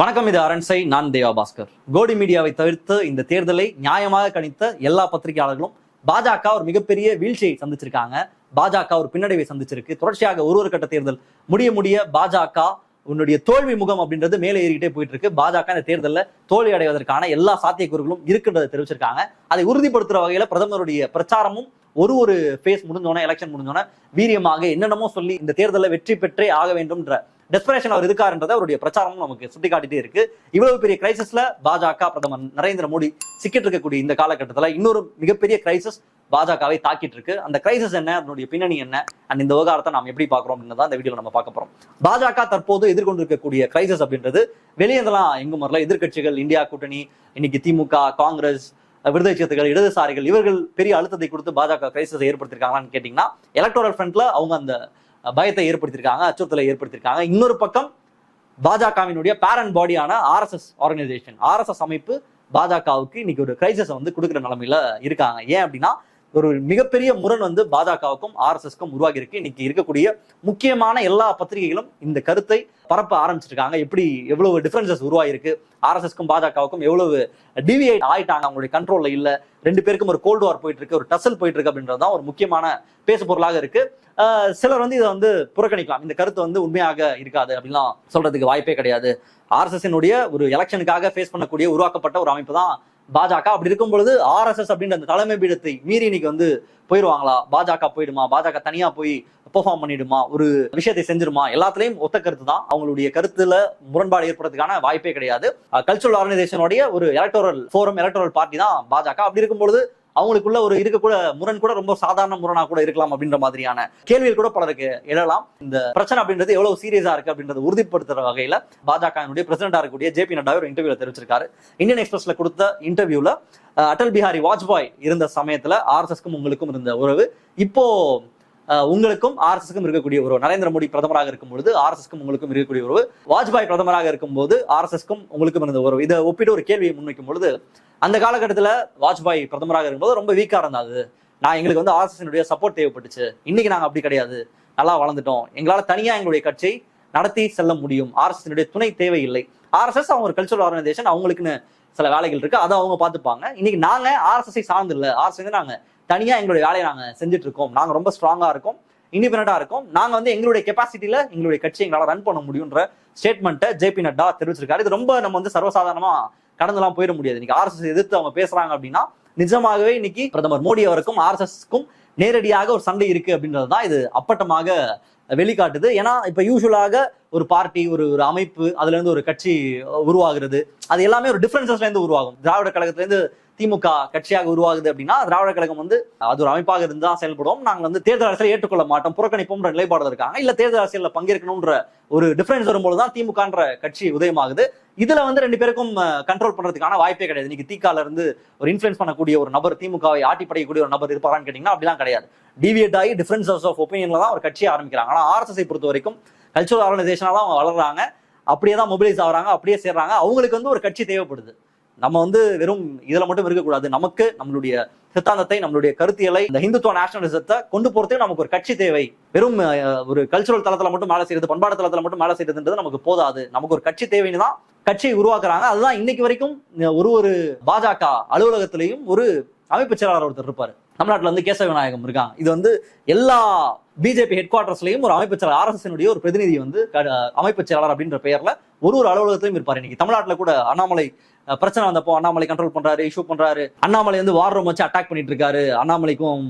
வணக்கம், இது அரண்சை. நான் தேவா பாஸ்கர். கோடி மீடியாவை தவிர்த்து இந்த தேர்தலை நியாயமாக கணித்த எல்லா பத்திரிகையாளர்களும் பாஜக ஒரு மிகப்பெரிய வீழ்ச்சியை சந்திச்சிருக்காங்க. பாஜக ஒரு பின்னடைவை சந்திச்சிருக்கு. தொடர்ச்சியாக ஒரு கட்ட தேர்தல் முடிய பாஜக உன்னுடைய தோல்வி முகம் அப்படின்றது மேலே ஏறிக்கிட்டே போயிட்டு இருக்கு. பாஜக இந்த தேர்தலில் தோல்வி அடைவதற்கான எல்லா சாத்தியக்கூறுகளும் இருக்குன்றதை தெரிவிச்சிருக்காங்க. அதை உறுதிப்படுத்துற வகையில பிரதமருடைய பிரச்சாரமும் ஒரு ஃபேஸ் முடிஞ்சோன்னே, எலெக்ஷன் முடிஞ்சோன்னே வீரியமாக என்னென்னமோ சொல்லி இந்த தேர்தலில் வெற்றி பெற்றே ஆக வேண்டும்ன்ற டெஸ்பரேஷன் அவர் இருக்காருன்றதை அவருடைய பிரச்சாரமும் நமக்கு சுட்டிக்காட்டிட்டே இருக்கு. இவ்வளவு பெரிய கிரைசிஸ்ல பாஜக பிரதமர் நரேந்திர மோடி சிக்கிட்டு இருக்கக்கூடிய இந்த காலகட்டத்தில் இன்னொரு மிகப்பெரிய கிரைசிஸ் பாஜகவை தாக்கிட்டு இருக்கு. அந்த கிரைசிஸ் என்ன, அதனுடைய பின்னணி என்ன, அண்ட் இந்த விவகாரத்தை நாம் எப்படி பார்க்கிறோம் அப்படின்றத இந்த வீடியோல நம்ம பார்க்க போறோம். பாஜக தற்போது எதிர்கொண்டிருக்கக்கூடிய கிரைசிஸ் அப்படின்றது வெளியேந்தெல்லாம் எங்கும் வரல. எதிர்கட்சிகள், இந்தியா கூட்டணி, இன்னைக்கு திமுக, காங்கிரஸ், விடுதலை சிறுத்தைகள், இடதுசாரிகள் இவர்கள் பெரிய அழுத்தத்தை கொடுத்து பாஜக கிரைசிஸை ஏற்படுத்திருக்காங்களான்னு கேட்டீங்கன்னா, எலக்டோரல் ஃப்ரண்ட்ல அவங்க அந்த பயத்தை ஏற்படுத்தியிருக்காங்க, அச்சுறுத்தலை ஏற்படுத்தியிருக்காங்க. இன்னொரு பக்கம் பாஜகவினுடைய பேரண்ட் பாடியான ஆர்எஸ்எஸ் ஆர்கனைசேஷன், ஆர்எஸ்எஸ் அமைப்பு பாஜகவுக்கு இன்னைக்கு ஒரு கிரைசிஸை கொடுக்குற நிலைமையில இருக்காங்க. ஏன் அப்படின்னா, ஒரு மிகப்பெரிய முரண் பாஜகவுக்கும் ஆர்எஸ்எஸ்க்கும் உருவாகி இருக்கு. இன்னைக்கு இருக்கக்கூடிய முக்கியமான எல்லா பத்திரிகைகளும் இந்த கருத்தை பரப்ப ஆரம்பிச்சிருக்காங்க. எப்படி எவ்வளவு டிஃபரன்சஸ் உருவாயிருக்கு, ஆர்எஸ்எஸ்க்கும் பாஜகவுக்கும் எவ்வளவு டிவியேட் ஆயிட்டாங்க, அவங்களுடைய கண்ட்ரோல்ல இல்ல, ரெண்டு பேருக்கும் ஒரு கோல்டு வார் போயிட்டு இருக்கு, ஒரு டசல் போயிட்டு இருக்கு அப்படின்றதுதான் ஒரு முக்கியமான பேசு பொருளாக இருக்கு. சிலர் இதை புறக்கணிக்கலாம். இந்த கருத்து உண்மையாக இருக்காது அப்படின்லாம் சொல்றதுக்கு வாய்ப்பே கிடையாது. ஆர்எஸ்எஸ் ஒரு எலெக்ஷனுக்காக ஃபேஸ் பண்ணக்கூடிய உருவாக்கப்பட்ட ஒரு அமைப்பு தான் பாஜக. அப்படி இருக்கும் பொழுது ஆர்எஸ்எஸ் அப்படின்ற அந்த தலைமை பீடத்தை மீறி இன்னைக்கு போயிடுவாங்களா, பாஜக போயிடுமா, பாஜக தனியா போய் பெர்ஃபார்ம் பண்ணிடுமா, ஒரு விஷயத்தை செஞ்சிருமா, எல்லாத்துலயும் ஒத்த கருத்து தான். அவங்களுடைய கருத்துல முரண்பாடு ஏற்படுறதுக்கான வாய்ப்பே கிடையாது. கல்ச்சுரல் ஆர்கனைசேஷனுடைய ஒரு எலக்டோரல் ஃபோரம், எலக்டோரல் பார்ட்டி தான் பாஜக. அப்படி இருக்கும் பொழுது அவங்களுக்குள்ள இருக்கக்கூட முரண் கூட ரொம்ப சாதாரண முரணா கூட இருக்கலாம் அப்படின்ற மாதிரியான கேள்விகள் கூட பலருக்கு எழலாம். இந்த பிரச்சனை அப்படின்றது எவ்வளவு சீரியஸா இருக்கு அப்படின்றத உறுதிப்படுத்துற வகையில பாஜகவினுடைய பிரசிடண்டா இருக்கக்கூடிய ஜே பி நட்டா ஒரு இன்டர்வியூல தெரிவிச்சிருக்காரு. இந்தியன் எக்ஸ்பிரஸ்ல கொடுத்த இன்டர்வியூல அடல் பிஹாரி வாஜ்பாய் இருந்த சமயத்துல ஆர்எஸ்எஸ்க்கும் உங்களுக்கும் இருந்த உறவு, இப்போ உங்களுக்கும் ஆர்எஸ்எஸ்க்கும் இருக்கக்கூடிய உறவு, நரேந்திர மோடி பிரதமராக இருக்கும் பொழுது ஆர்எஸ்எஸ்க்கும் உங்களுக்கும் இருக்கக்கூடிய உறவு, வாஜ்பாய் பிரதமராக இருக்கும் போது ஆர்எஸ்எஸ்க்கும் உங்களுக்கும் இருந்த உறவு, இதை ஒப்பிட்டு ஒரு கேள்வியை முன்வைக்கும் பொழுது, அந்த காலகட்டத்தில் வாஜ்பாய் பிரதமராக இருக்கும்போது ரொம்ப வீக்கா இருந்தாது, நான் எங்களுக்கு ஆர்எஸ்எஸ் சப்போர்ட் தேவைப்பட்டுச்சு. இன்னைக்கு நாங்க அப்படி கிடையாது, நல்லா வளர்ந்துட்டோம், எங்களால தனியா எங்களுடைய கட்சியை நடத்தி செல்ல முடியும், ஆர்எஸ்எஸ் துணை தேவையில்லை. ஆர்எஸ்எஸ் அவங்க ஒரு கல்ச்சுரல் ஆர்கனைசேஷன், அவங்களுக்குன்னு சில வேலைகள் இருக்கு, அதை அவங்க பார்த்துப்பாங்க. இன்னைக்கு நாங்க ஆர்எஸ்எஸ் சார்ந்து இல்லை, ஆர்எஸ்எஸ் நாங்க தனியா எங்களுடைய வேலையை நாங்க செஞ்சுட்டு இருக்கோம், நாங்க ரொம்ப ஸ்ட்ராங்கா இருக்கோம், இண்டிபெண்டா இருக்கும், நாங்க எங்களுடைய கெப்பாசிட்டியில எங்களுடைய கட்சியை எங்களால ரன் பண்ண முடியும்ன்ற ஸ்டேட்மெண்ட்டை ஜே பி நட்டா தெரிவிச்சிருக்காரு. இது ரொம்ப நம்ம சர்வசாதாரணமா கடந்தெல்லாம் போயிட முடியாது. இன்னைக்கு ஆர்எஸ்எஸ் எதிர்த்து அவங்க பேசுறாங்க அப்படின்னா நிஜமாகவே இன்னைக்கு பிரதமர் மோடி அவருக்கும் ஆர்எஸ்எஸ்க்கும் நேரடியாக ஒரு சண்டை இருக்கு அப்படின்றதுதான் இது அப்பட்டமாக வெளிக்காட்டுது. ஏன்னா இப்ப யூஸ்வலாக ஒரு பார்ட்டி, ஒரு அமைப்பு, அதுல இருந்து ஒரு கட்சி உருவாகிறது, அது எல்லாமே ஒரு டிஃபரன்சஸ்ல இருந்து உருவாகும். திராவிட கழகத்துல இருந்து திமுக கட்சியாக உருவாகுது அப்படின்னா, திராவிட கழகம் அது ஒரு அமைப்பாக இருந்து தான் செயல்படும். நாங்க தேர்தல் அரசியலை ஏற்றுக்கொள்ள மாட்டோம், புறக்கணிப்போம்ன்ற நிலைப்பாடுல இருக்காங்க. இல்ல தேர்தல் அரசியல்ல பங்கேற்கணும்ன்ற ஒரு டிஃபரன்ஸ் வரும்போதுதான் திமுகன்ற கட்சி உதயமாகுது. இதுல ரெண்டு பேருக்கும் கண்ட்ரோல் பண்றதுக்கான வாய்ப்பே கிடையாது. இன்னைக்கு திகால இருந்து ஒரு இன்ஃபுளுன்ஸ் பண்ணக்கூடிய ஒரு நபர், திமுகவை ஆட்டி படைக்கக்கூடிய ஒரு நபர் இருப்பாரான்னு கேட்டீங்கன்னா அப்படிலாம் கிடையாது. டிவியேட் ஆகி டிஃபரன்சஸ் ஆஃப் ஒப்பீனியன்ல தான் ஒரு கட்சியை ஆரம்பிக்கிறாங்க. ஆனா ஆர்எஸ்எஸ் பொறுத்த வரைக்கும் கல்ச்சுரல் ஆர்கனைசேஷனா தான் அவங்க வளர்றாங்க, அப்படியே தான் மொபிலைஸ் ஆகுறாங்க, அப்படியே சேர்றாங்க. அவங்களுக்கு ஒரு கட்சி தேவைப்படுது. நம்ம வெறும் இதுல மட்டும் இருக்கக்கூடாது, நமக்கு நம்மளுடைய சித்தாந்தத்தை, நம்மளுடைய கருத்தியலை, இந்த ஹிந்துத்துவ நேஷனலிசத்தை கொண்டு போறதுக்கு நமக்கு ஒரு கட்சி தேவை. வெறும் ஒரு கல்ச்சுரல் தளத்துல மட்டும் மேலே செய்யறது, பண்பாடு தளத்துல மட்டும் மேலே செய்யறதுன்றது நமக்கு போதாது, நமக்கு ஒரு கட்சி தேவைன்னு தான் கட்சியை உருவாக்குறாங்க. அதுதான் இன்னைக்கு வரைக்கும் ஒரு பாஜக அலுவலகத்திலையும் ஒரு அமைப்பு செயலாளர் ஒருத்தர் இருப்பாரு. தமிழ்நாட்டுல கேசவ விநாயகம் இருக்காங்க. இது எல்லா பிஜேபி ஹெட் குவார்டர்ஸ்லயும் ஒரு அமைப்பு செயலாளர், ஆர்எஸ்எஸ் ஒரு பிரதிநிதி அமைப்பு செயலாளர் அப்படின்ற பெயர்ல ஒரு அலுவலகத்திலையும் இருப்பாரு. இன்னைக்கு தமிழ்நாட்டுல கூட அண்ணாமலை பிரச்சனை வந்தப்போ அண்ணாமலை கண்ட்ரோல் பண்றாரு, இஷ்யூ பண்றாரு. அண்ணாமலை வார் ரூம் வச்சு அட்டாக் பண்ணிட்டு இருக்காரு. அண்ணாமலைக்கும்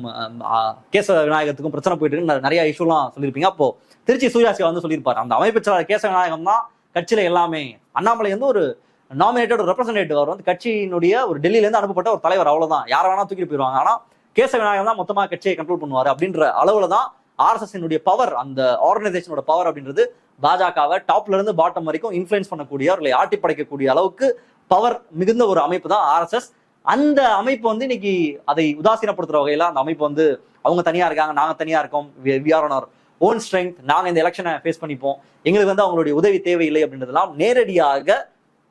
கேசவ விநாயகத்துக்கும் பிரச்சனை போயிட்டு இருக்கு, நிறைய இஷ்யூலாம் சொல்லியிருப்பீங்க. அப்போ திருச்சி சூர்யாசிவா சொல்லியிருப்பாரு, அந்த அமைப்பு செயலாளர் கேசவ விநாயகம் தான் கட்சியில எல்லாமே. அண்ணாமலை ஒரு நாமினேட்டட் ஒரு ரெப்ரசன்டேட்டிவ், அவர் கட்சியினுடைய ஒரு டெல்லியில இருந்து அனுப்பப்பட்ட ஒரு தலைவர், அவ்வளவுதான், யார வேணா தூக்கிட்டு போயிருவாங்க. ஆனா கேசவ விநாயகம் தான் மொத்தமா கட்சியை கண்ட்ரோல் பண்ணுவாரு அப்படின்ற அளவுல தான் ஆர்எஸ்எஸ் பவர், அந்த ஆர்கனைசேஷனோட பவர் அப்படின்றது பாஜகவை டாப்ல இருந்து பாட்டம் வரைக்கும் இன்ஃபுளுன்ஸ் பண்ணக்கூடிய, இல்லை ஆட்டி படைக்கக்கூடிய அளவுக்கு பவர் மிகுந்த ஒரு அமைப்பு தான் ஆர்எஸ்எஸ். அந்த அமைப்பு இன்னைக்கு அதை உதாசீனப்படுத்துற வகையில அந்த அமைப்பு அவங்க தனியா இருக்காங்க, நாங்க தனியா இருக்கோம், we are on our own strength, நாங்க இந்த எலெக்ஷனை ஃபேஸ் பண்ணிப்போம், எங்களுக்கு அவங்களுடைய உதவி தேவையில்லை அப்படின்றதெல்லாம் நேரடியாக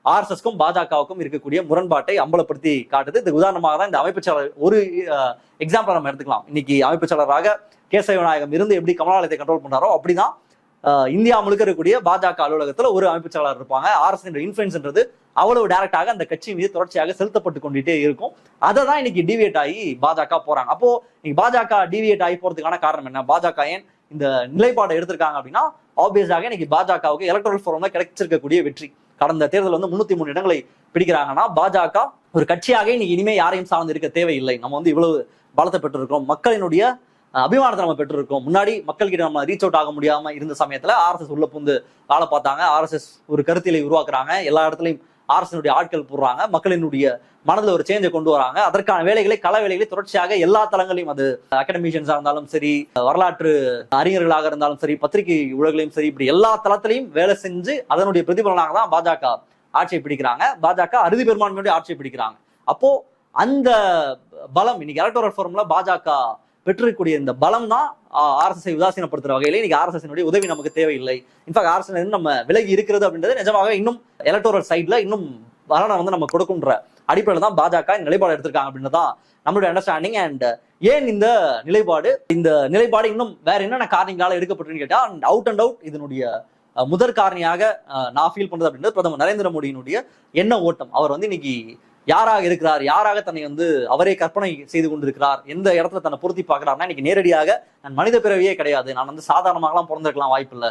ஆர்எஸ்எஸ்க்கும் பாஜகவுக்கும் இருக்கக்கூடிய முரண்பாட்டை அம்பலப்படுத்தி காட்டுது. இது உதாரணமாக தான் இந்த அமைப்பு செயலர் ஒரு எக்ஸாம்பிள் நம்ம எடுத்துக்கலாம். இன்னைக்கு அமைப்பு செயலராக கேசவ விநாயகம் இருந்து எப்படி கமலாலயத்தை கண்ட்ரோல் பண்றாரோ அப்படிதான் இந்தியா முழுக்க இருக்கக்கூடிய பாஜக அலுவலகத்துல ஒரு அமைப்பு செயலாளர் இருப்பாங்க. RSS இன்ஃபுளுன்ஸ்ன்றது அவ்வளவு டைரக்டாக அந்த கட்சி மீது தொடர்ச்சியாக செலுத்தப்பட்டு கொண்டுட்டே இருக்கும். அதை தான் இன்னைக்கு டிவியேட் ஆகி பாஜக போறாங்க. அப்போ இன்னைக்கு பாஜக டிவியேட் ஆகி போறதுக்கான காரணம் என்ன? பாஜக ஏன் இந்த நிலைப்பாடை எடுத்திருக்காங்க அப்படின்னா, ஆப்வியஸாக இன்னைக்கு பாஜகவுக்கு எலக்ட்ரல் ஃபோரம்ல கிடைச்சிருக்கக்கூடிய வெற்றி. கடந்த தேர்தல் வந்து 303 இடங்களை பிடிக்கிறாங்கன்னா, பாஜக ஒரு கட்சியாக இன்னைக்கு இனிமே யாரையும் சார்ந்து இருக்க தேவையில்லை. நம்ம வந்து இவ்வளவு பலத்தை பெற்றிருக்கோம், மக்களினுடைய அபிமானத்தை நம்ம பெற்றிருக்கோம். முன்னாடி மக்கள் கிட்ட நம்ம ரீச் அவுட் ஆக முடியாம இருந்த சமயத்துல RSS உள்ள புந்து வேலை பார்த்தாங்க. RSS ஒரு கருத்தியலை உருவாக்குறாங்க, எல்லா இடத்துலையும் RSS ஆட்கள் போடுறாங்க, மக்களினுடைய மனதில் ஒரு சேஞ்சை கொண்டு வராங்க. அதற்கான வேலைகளை கள வேலைகளை தொடர்ச்சியாக எல்லா தளங்களையும், அது அகாடமிஷியன்ஸா இருந்தாலும் சரி, வரலாற்று அறிஞர்களாக இருந்தாலும் சரி, பத்திரிகை உலகங்களையும் சரி, இப்படி எல்லா தளத்திலையும் வேலை செஞ்சு அதனுடைய பிரதிபலனாக தான் பாஜக ஆட்சியை பிடிக்கிறாங்க. பாஜக அறுதி பெரும்பான்மையுடைய ஆட்சியை பிடிக்கிறாங்க. அப்போ அந்த பலம் இன்னைக்கு எலக்டோரல் ஃபோரம்ல பாஜக பெற்றிருக்கக்கூடிய இந்த பலம் தான் RSS உதாசீனப்படுத்துற வகையில இன்னைக்கு RSS உதவி நமக்கு தேவையில்லை. இன்ஃபேக்ட் RSS நம்ம விலகி இருக்கிறது அப்படின்றது நிஜமாக இன்னும் எலக்டோரல் சைட்ல இன்னும் பலனை வந்து நம்ம கொடுக்குன்ற அடிப்படையில் தான் பாஜக இந்த நிலைப்பாடு எடுத்திருக்காங்க அப்படின்றதான் நம்மளுடைய அண்டர்ஸ்டாண்டிங். அண்ட் ஏன் இந்த நிலைப்பாடு இன்னும் வேற என்னென்ன காரணங்களால எடுக்கப்பட்டுன்னு கேட்டா, அவுட் அண்ட் அவுட் இதனுடைய முதற் காரணியாக நான் ஃபீல் பண்றது அப்படின்றது பிரதமர் நரேந்திர மோடியினுடைய எண்ண ஓட்டம். அவர் வந்து இன்னைக்கு யாராக இருக்கிறார், யாராக தன்னை வந்து அவரே கற்பனை செய்து கொண்டிருக்கிறார், எந்த இடத்துல தன்னை பொருத்தி பார்க்கிறார்னா, இன்னைக்கு நேரடியாக நான் மனித பிறவியே கிடையாது, நான் வந்து சாதாரணமாகலாம் பிறந்திருக்கலாம், வாய்ப்பு இல்லை,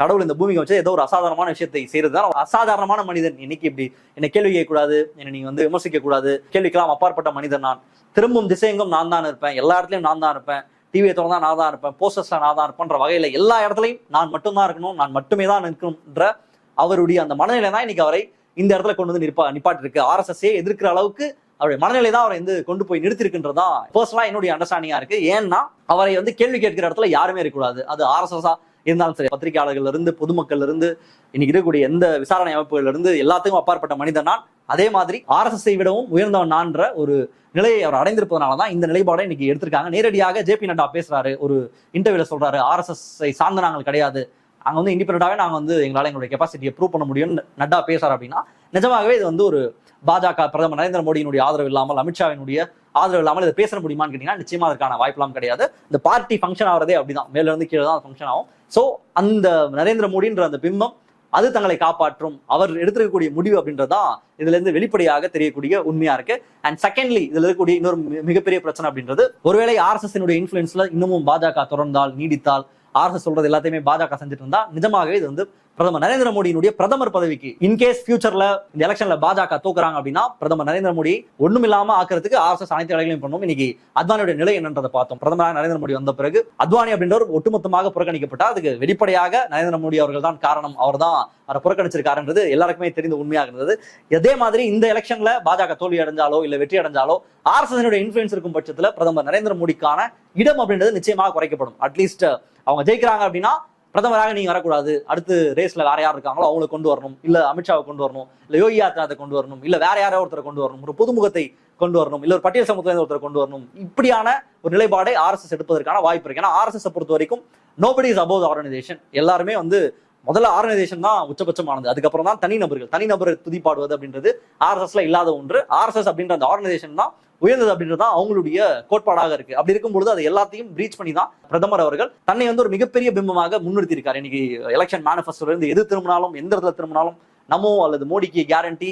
கடவுள் இந்த பூமிக்கு வச்சு ஏதோ ஒரு அசாதாரணமான விஷயத்தை செய்யறதுதான் அசாதாரணமான மனிதன். இன்னைக்கு இப்படி என்னை கேள்வி கேட்கக்கூடாது, என்னை நீங்க வந்து விமர்சிக்க கூடாது, கேள்விக்கெல்லாம் அப்பாற்பட்ட மனிதன் நான், திரும்பும் திசையெங்கும் நான் தான் இருப்பேன், எல்லா இடத்துலயும் நான் தான் இருப்பேன், டிவியை திறந்தா நான் தான் இருப்பேன், போஸ்டர்ஸ்ல நான் தான் இருப்பேன்ற வகையில எல்லா இடத்துலையும் நான் மட்டும்தான் இருக்கணும், நான் மட்டுமே தான் இருக்கணும்ன்ற அவருடைய அந்த மனநிலை தான் இன்னைக்கு அவரை இந்த இடத்துல கொண்டு வந்து நிப்பாட்டு இருக்கு. RSS எதிர்க்கிற அளவுக்கு அவருடைய மனநிலை தான் அவரை வந்து கொண்டு போய் நிறுத்திருக்குன்றதான் பர்சனலா என்னுடைய அண்டர்ஸ்டாண்டிங்கா இருக்கு. ஏன்னா அவரை வந்து கேள்வி கேட்கிற இடத்துல யாருமே இருக்கக்கூடாது. அது RSS இருந்தாலும் சரி, பத்திரிகையாளர்கள் இருந்து, பொதுமக்கள் இருந்து, இன்னைக்கு இருக்கக்கூடிய எந்த விசாரணை அமைப்புகள் இருந்து எல்லாத்துக்கும் அப்பாற்பட்ட மனிதன் நான். அதே மாதிரி RSS விடவும் உயர்ந்தவன் நான்ற ஒரு நிலையை அவர் அடைந்திருப்பதனாலதான் இந்த நிலைப்பாடை இன்னைக்கு எடுத்திருக்காங்க. நேரடியாக JP நட்டா பேசுறாரு, ஒரு இன்டர்வியூல சொல்றாரு, RSS சார்ந்த நாங்கள் கிடையாது, அங்க வந்து இண்டிபெண்டாவே நாங்க வந்து எங்களால எங்களுடைய கெப்பாசிட்டியை ப்ரூவ் பண்ண முடியும்னு நட்டா பேசுறாரு. அப்படின்னா நிஜமாகவே இது வந்து ஒரு பாஜக பிரதமர் நரேந்திர மோடியினுடைய ஆதரவு இல்லாமல், அமித்ஷாவினுடைய ஆதரவு இல்லாமல் இதை பேச முடியுமான்னு கேட்டீங்கன்னா நிச்சயமா அதற்கான வாய்ப்பெல்லாம் கிடையாது. இந்த பார்ட்டி ஃபங்க்ஷன் ஆகிறதே அப்படிதான், மேல இருந்து கீழே தான் ஃபங்க்ஷன் ஆகும். சோ அந்த நரேந்திர மோடின்ற அந்த பிம்பம் அது தங்களை காப்பாற்றும், அவர் எடுத்திருக்கக்கூடிய முடிவு அப்படின்றதான் இதுல இருந்து வெளிப்படையாக தெரியக்கூடிய உண்மையா இருக்கு. அண்ட் செகண்ட்லி, இதுல இருக்கக்கூடிய இன்னொரு மிகப்பெரிய பிரச்சனை அப்படின்றது, ஒருவேளை RSS இன்ஃபுளுன்ஸ்ல இன்னமும் பாஜக தொடர்ந்தால், நீடித்தால், RSS சொல்றது எல்லாத்தையுமே பாஜக செஞ்சுட்டு இருந்தா நிஜமாகவே இது வந்து பிரதமர் நரேந்திர மோடியினுடைய பிரதமர் பதவிக்கு இன்கேஸ் ஃபியூச்சர்ல இந்த எலெக்ஷன்ல பாஜக தோக்குறாங்க அப்படின்னா, பிரதமர் நரேந்திர மோடி ஒண்ணும் இல்லாம ஆக்கிறதுக்கு RSS அனைத்து வேலைகளையும் பண்ணும். இன்னைக்கு அத்வானியுடைய நிலை என்னன்றதை பார்த்தோம். பிரதமராக நரேந்திர மோடி வந்த பிறகு அத்வானி அப்படின்றவர் ஒட்டுமொத்தமாக புறக்கணிக்கப்பட்டா, அதுக்கு வெளிப்படையாக நரேந்திர மோடி அவர்கள் தான் காரணம், அவர் தான் அவரை புறக்கணிச்சிருக்காருன்றது எல்லாருக்குமே தெரிந்த உண்மையாக இருந்தது. அதே மாதிரி இந்த எலெக்ஷன்ல பாஜக தோல்வி அடைஞ்சாலோ இல்ல வெற்றி அடைஞ்சாலோ RSS இன்ஃபுளுன்ஸ் இருக்கும் பட்சத்துல பிரதமர் நரேந்திர மோடிக்கான இடம் அப்படின்றது நிச்சயமாக குறைக்கப்படும். அட்லீஸ்ட் அவங்க ஜெயிக்கிறாங்க அப்படின்னா பிரதமராக நீங்க வரக்கூடாது, அடுத்து ரேஸ்ல வேற யார் இருக்காங்களோ அவங்களை கொண்டு வரணும், இல்ல அமித்ஷாவை கொண்டு வரணும், இல்ல யோகி ஆதித்யநாத்தை கொண்டு வரணும், இல்ல வேற யாரோ ஒருத்தரை கொண்டு வரணும், ஒரு புதுமுகத்தை கொண்டு வரணும், இல்ல ஒரு பட்டியல் சமூகத்துல ஒருத்தரை கொண்டு வரணும். இப்படியான ஒரு நிலைப்பாடை RSS எடுப்பதற்கான வாய்ப்பு இருக்கு. ஏன்னா RSS பொறுத்த வரைக்கும் நோபடி இஸ் அபவ் ஆர்கனைசேஷன். எல்லாருமே வந்து முதல்ல ஆர்கனைசேஷன் தான் உச்சபட்சமானது, அதுக்கப்புறம் தான் தனிநபர் துதிப்பாடுவது அப்படின்றது RSSல இல்லாத ஒன்று. RSS அப்படின்ற அந்த ஆர்கனைசேஷன் தான் உயர்ந்தது அப்படின்றது தான் அவங்களுடைய கோட்பாடாக இருக்கு. அப்படி இருக்கும்பொழுது அது எல்லாத்தையும் பிரீச் பண்ணி தான் பிரதமர் அவர்கள் தன்னை வந்து ஒரு மிகப்பெரிய பிம்பமாக முன்னிறுத்தி இருக்காரு. இன்னைக்கு எலெக்ஷன் மேனிஃபெஸ்டோல இருந்து எது திரும்பினாலும், எந்த இடத்துல திரும்பினாலும் நமோ அல்லது மோடிக்கு கேரண்டி,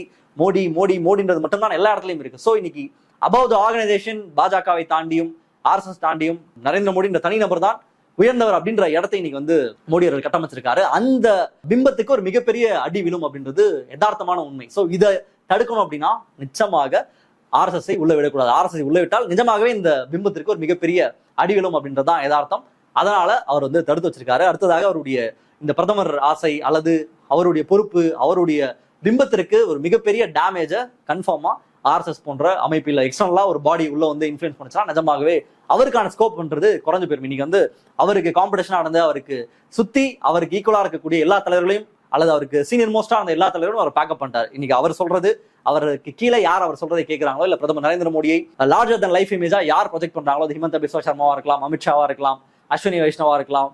மோடின்றது மட்டும்தான் எல்லா இடத்துலயும் இருக்கு. சோ இன்னைக்கு அபவ் த ஆர்கனைசேஷன் பாஜகவை தாண்டியும் RSS தாண்டியும் நரேந்திர மோடி என்ற தனிநபர் தான் உயர்ந்தவர் அப்படின்ற இடத்தை இன்னைக்கு வந்து மோடி அவர்கள் கட்டமைச்சிருக்காரு. அந்த பிம்பத்துக்கு ஒரு மிகப்பெரிய அடி விழும் அப்படின்றது யதார்த்தமான உண்மை. சோ இதை தடுக்கணும் அப்படின்னா நிச்சயமாக RSS உள்ள விடக்கூடாது. RSS உள்ள விட்டால் நிஜமாகவே இந்த பிம்பத்திற்கு ஒரு மிகப்பெரிய அடிவிலும் அப்படின்றதான் யதார்த்தம். அதனால அவர் வந்து தடுத்து வச்சிருக்காரு. அடுத்ததாக அவருடைய இந்த பிரதமர் ஆசை அல்லது அவருடைய பொறுப்பு, அவருடைய பிம்பத்திற்கு ஒரு மிகப்பெரிய டேமேஜை கன்ஃபார்மா RSS போன்ற அமைப்பில் எக்ஸ்டர்னலா ஒரு பாடி உள்ள வந்து இன்ஃபுளுன்ஸ் பண்ணிச்சா நிஜமாகவே அவருக்கான ஸ்கோப் பண்றது குறைஞ்சு போயிடும். இன்னைக்கு வந்து அவருக்கு காம்படிஷனா நடந்து அவருக்கு சுத்தி அவருக்கு ஈக்குவலா இருக்கக்கூடிய எல்லா தலைவர்களையும் அல்லது அவருக்கு சீனியர் மோஸ்டா அந்த எல்லா தலைவரும் அவர் பேக்கப் பண்ணிட்டார். இன்னைக்கு அவர் சொல்றது, அவருக்கு கீழே யார் அவர் சொல்றதை கேட்கிறாங்களோ, இல்ல பிரதமர் நரேந்திர மோடியை லார்ஜர் தன் லைஃப் இமேஜா யார் ப்ரொஜெக்ட் பண்றாங்களோ, அது ஹிமந்த பிஸ்வா சர்மாவா இருக்கலாம், அமித்ஷாவா இருக்கலாம், அஸ்வினி வைஷ்ணவா இருக்கலாம்,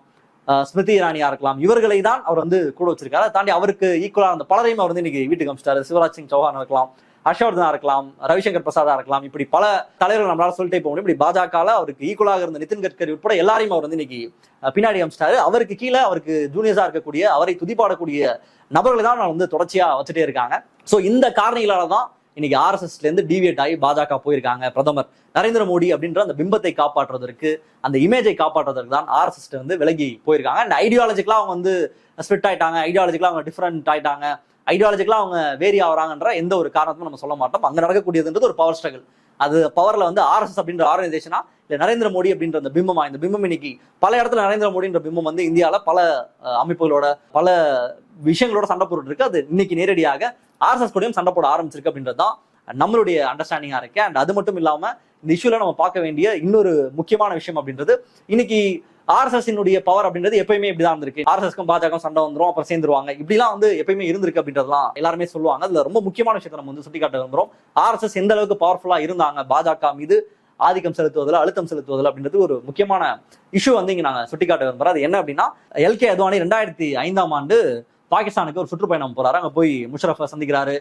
ஸ்மிருதி இரானியா இருக்கலாம், இவர்களை தான் அவர் வந்து கூட வச்சிருக்காரு. அதை தாண்டி அவருக்கு ஈக்குவலா அந்த பலரையும் அவர் வந்து இன்னைக்கு வீட்டுக்கு அமிச்சிட்டாரு. சிவராஜ் சிங் சௌஹான் இருக்கலாம், ஹர்ஷவர்தனா இருக்கலாம், ரவிசங்கர் பிரசாதா இருக்கலாம், இப்படி பல தலைவர்கள் நம்மளால சொல்லிட்டே போக முடியும். இப்படி பாஜகல அவருக்கு ஈக்குவலாக இருந்த நிதின் கட்கரி உட்பட எல்லாரையும் அவர் வந்து இன்னைக்கு பின்னாடி அமிச்சிட்டாரு. அவருக்கு கீழே அவருக்கு ஜூனியர்ஸா இருக்கக்கூடிய, அவரை துதிப்பாடக்கூடிய நபர்களை தான் நான் வந்து தொடர்ச்சியா வச்சுட்டே இருக்காங்க. ஸோ இந்த காரணிகளால தான் இன்னைக்கு ஆர்எஸ்எஸ்ல இருந்து டிவியேட் ஆகி பாஜக போயிருக்காங்க. பிரதமர் நரேந்திர மோடி அப்படின்ற அந்த பிம்பத்தை காப்பாற்றுவதற்கு, அந்த இமேஜை காப்பாற்றுவதற்கு தான் ஆர்எஸ்எஸ் வந்து விலகி போயிருக்காங்க. அண்ட் ஐடியாலஜிக்கலா அவங்க வந்து ஸ்பிட் ஆயிட்டாங்க, ஐடியாலஜிக்கலா அவங்க டிஃபரெண்ட் ஆயிட்டாங்க, ஐடியாலஜிக்கலா அவங்க வேரி ஆகுறாங்கன்ற எந்த ஒரு காரணத்தையும் நம்ம சொல்ல மாட்டோம். அங்க நடக்கக்கூடியதுன்றது ஒரு பவர் ஸ்ட்ரகிள். அது பவர்ல வந்து ஆர்எஸ்எஸ் அப்படின்ற ஆர்கனைசேஷனா இல்ல நரேந்திர மோடி அப்படின்ற அந்த பிம்பமா, இந்த பிம்பம் இன்னைக்கு பல இடத்துல நரேந்திர மோடின்ற பிம்பம் வந்து இந்தியாவில பல அமைப்புகளோட பல விஷயங்களோட சண்டை போட்டு இருக்கு. அது இன்னைக்கு நேரடியாக ஆர்எஸ்எஸ் கூடயும் சண்டை போட ஆரம்பிச்சிருக்கு அப்படின்றதுதான் நம்மளுடைய அண்டர்ஸ்டாண்டிங்கா இருக்கு. அண்ட் அது மட்டும் இல்லாம இந்த இஷ்யூல நம்ம பார்க்க வேண்டிய இன்னொரு முக்கியமான விஷயம் அப்படின்றது, இன்னைக்கு ஆர்எஸ்எஸ் பவர் அப்படின்றது எப்பயுமே இப்படிதான் இருந்திருக்கு. ஆர்எஸ்எஸ்க்கும் பாஜகவும் சண்டை வந்துரும், அப்புறம் சேர்ந்துருவாங்க, இப்படிலாம் வந்து எப்பயுமே இருந்திருக்கு அப்படின்றதுலாம் எல்லாருமே சொல்லுவாங்க. அதுல ரொம்ப முக்கியமான விஷயத்தை நம்ம வந்து சுட்டிக்காட்ட விரும்புறோம். ஆர்எஸ்எஸ் எந்த அளவுக்கு பவர்ஃபுல்லா இருந்தாங்க பாஜக மீது ஆதிக்கம் செலுத்துவதில், அழுத்தம் செலுத்துவதில் அப்படின்றது ஒரு முக்கியமான இஷ்யூ வந்து இங்க நாங்க சுட்டிக்காட்ட விரும்புறோம். அது என்ன அப்படின்னா, எல்கே அத்வானி 2005ஆம் ஆண்டு பாகிஸ்தானுக்கு ஒரு சுற்றுப்பயணம் போறாரு. அங்க போய் முஷரஃபை சந்திக்கிறாரு,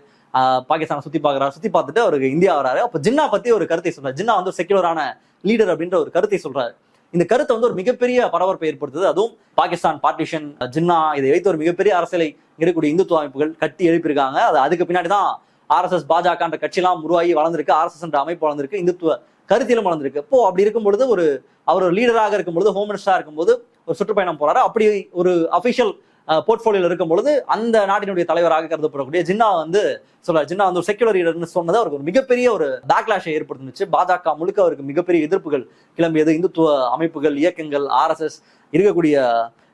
பாகிஸ்தானை சுத்தி பார்க்கறாரு. சுத்தி பார்த்துட்டு அவருக்கு இந்தியா வராரு. அப்ப ஜின்னா பத்தி ஒரு கருத்தை சொல்றாரு. ஜின்னா வந்து செக்யூலரான லீடர் அப்படின்ற ஒரு கருத்தை சொல்றாரு. இந்த கருத்தை வந்து ஒரு மிகப்பெரிய பரபரப்பை ஏற்படுத்துது. அதுவும் பாகிஸ்தான் பார்ட்டிஷன், ஜின்னா, இதை வைத்து ஒரு மிகப்பெரிய அரசியலை இருக்கக்கூடிய இந்துத்துவ அமைப்புகள் கட்டி எழுப்பியிருக்காங்க. அதுக்கு பின்னாடி தான் ஆர்எஸ்எஸ் பாஜக கட்சியெல்லாம் உருவாகி வளர்ந்திருக்கு, ஆர்எஸ்எஸ் என்ற அமைப்பு வளர்ந்திருக்கு, இந்துத்துவ கருத்திலும் வளர்ந்திருக்கு. இப்போ அப்படி இருக்கும் பொழுது அவர் ஒரு லீடராக இருக்கும்பொழுது, ஹோம் மினிஸ்டரா இருக்கும்போது ஒரு சுற்றுப்பயணம் போறாரு. அப்படி ஒரு அபிஷியல் போர்ட்போலியோல இருக்கும் பொழுது அந்த நாட்டினுடைய தலைவராக கருதப்படக்கூடிய ஜின்னா வந்து சொல்றாரு. ஜின்னா வந்து ஒரு செக்யூலர் லீடர்னு சொன்னது அவருக்கு ஒரு மிகப்பெரிய ஒரு பேக்லாஷை ஏற்படுத்துச்சு. பாஜக முழுக்க அவருக்கு மிகப்பெரிய எதிர்ப்புகள் கிளம்பியது. இந்துத்துவ அமைப்புகள், இயக்கங்கள், ஆர்எஸ்எஸ் இருக்கக்கூடிய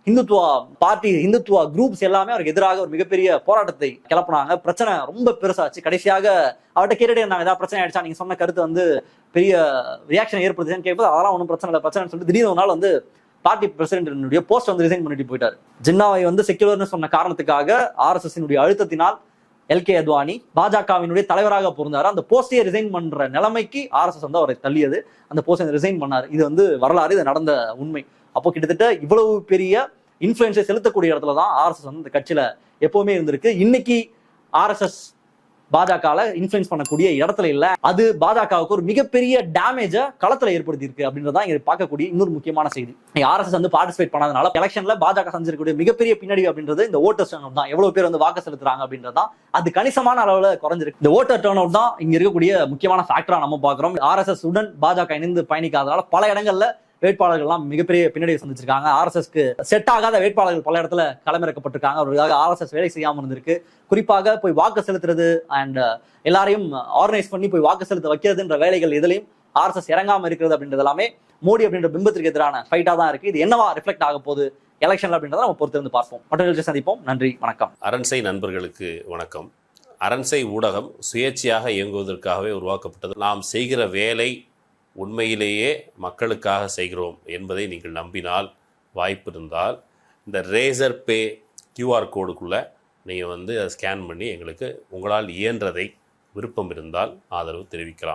இந்துத்துவ பார்ட்டி, இந்துத்துவ குரூப்ஸ் எல்லாமே அவருக்கு எதிராக ஒரு மிகப்பெரிய போராட்டத்தை கிளப்பினாங்க. பிரச்சனை ரொம்ப பெருசாச்சு. கடைசியாக அவர்கிட்ட கேட்டுட்டே இருந்தாங்க, ஏதாவது பிரச்சனை ஆயிடுச்சா, நீங்க சொன்ன கருத்து வந்து பெரிய ரியாக்ஷன் ஏற்படுத்துச்சுன்னு கேட்பது, அதெல்லாம் ஒன்றும் பிரச்சனை இல்லை, பிரச்சனைன்னு சொல்லிட்டு திடீர்னு ஒரு நாள் வந்து பார்ட்டி பிரசிடென்ட் போஸ்ட் வந்து ரிசைன் பண்ணிட்டு போயிட்டாரு. ஜின்னாவை வந்து செக்யூலர்னு சொன்ன காரணத்துக்காக ஆர்எஸ்எஸ் அழுத்தத்தினால் எல்கே அத்வானி பாஜகவினுடைய தலைவராக பொருந்தாரு. அந்த போஸ்டையே ரிசைன் பண்ற நிலைமைக்கு ஆர்எஸ்எஸ் வந்து அவரை தள்ளியது. அந்த போஸ்டை ரிசைன் பண்ணாரு. இது வந்து வரலாறு, இது நடந்த உண்மை. அப்போ கிட்டத்தட்ட இவ்வளவு பெரிய இன்ஃபுளுன்ஸை செலுத்தக்கூடிய இடத்துல தான் ஆர்எஸ்எஸ் வந்து இந்த கட்சியில எப்பவுமே இருந்திருக்கு. இன்னைக்கு ஆர்எஸ்எஸ் பாஜகல இன்ஃபுளுன்ஸ் பண்ணக்கூடிய இடத்துல இல்ல. அது பாஜகவுக்கு ஒரு மிகப்பெரிய டேமேஜை களத்துல ஏற்படுத்தி இருக்கு அப்படின்றதான் இங்க பார்க்கக்கூடிய இன்னொரு முக்கியமான செய்தி. ஆர்எஸ்எஸ் வந்து பார்ட்டிசிபேட் பண்ணாதனால எலெக்ஷன்ல பாஜக செஞ்சிருக்கக்கூடிய மிகப்பெரிய பின்னடைவு அப்படின்றது இந்த ஓட்டர் டர்ன் அவுட் தான். எவ்வளவு பேர் வந்து வாக்கு செலுத்துறாங்க அப்படின்றதான் அது கணிசமான அளவுல குறைஞ்சிருக்கு. இந்த ஓட்டர் டர்ன் அவுட் தான் இங்க இருக்கக்கூடிய முக்கியமான ஃபேக்டரா நம்ம பாக்குறோம். ஆர்எஸ்எஸ் உடன் பாஜக இணைந்து பயணிக்காதனால பல இடங்கள்ல வேட்பாளர்கள்லாம் மிகப்பெரிய பின்னடைவை சந்திச்சிருக்காங்க. ஆர்எஸ்எஸ்க்கு செட் ஆகாத வேட்பாளர்கள் பல இடத்துல களமிறக்கப்பட்டிருக்காங்க. அவர்களுக்காக ஆர்எஸ்எஸ் வேலை செய்யாமல் இருந்திருக்கு. குறிப்பாக போய் வாக்கு செலுத்துறது அண்ட் எல்லாரையும் ஆர்கனைஸ் பண்ணி போய் வாக்கு செலுத்த வைக்கிறதுன்ற வேலைகள் எதுலையும் ஆர்எஸ்எஸ் இறங்காம இருக்கிறது அப்படின்றது எல்லாமே மோடி அப்படின்ற பிம்பத்திற்கு எதிரான ஃபைட்டா தான் இருக்கு. இது என்னவா ரிஃப்ளெக்ட் ஆக போகுது எலெக்ஷன்ல அப்படின்றத நம்ம பொறுத்திருந்து பார்ப்போம். மற்றவர்கள் சந்திப்போம். நன்றி, வணக்கம். அரண்சை நண்பர்களுக்கு வணக்கம். அரண்சை ஊடகம் சுயேட்சையாக இயங்குவதற்காகவே உருவாக்கப்பட்டது. நாம் செய்கிற வேலை உண்மையிலேயே மக்களுக்காக செய்கிறோம் என்பதை நீங்கள் நம்பினால், வாய்ப்பு இருந்தால் இந்த ரேசர் பே கியூஆர் கோடுக்குள்ளே நீங்கள் வந்து அதை ஸ்கேன் பண்ணி எங்களுக்கு உங்களால் இயன்றதை விருப்பம் இருந்தால் ஆதரவு தெரிவிக்கலாம்.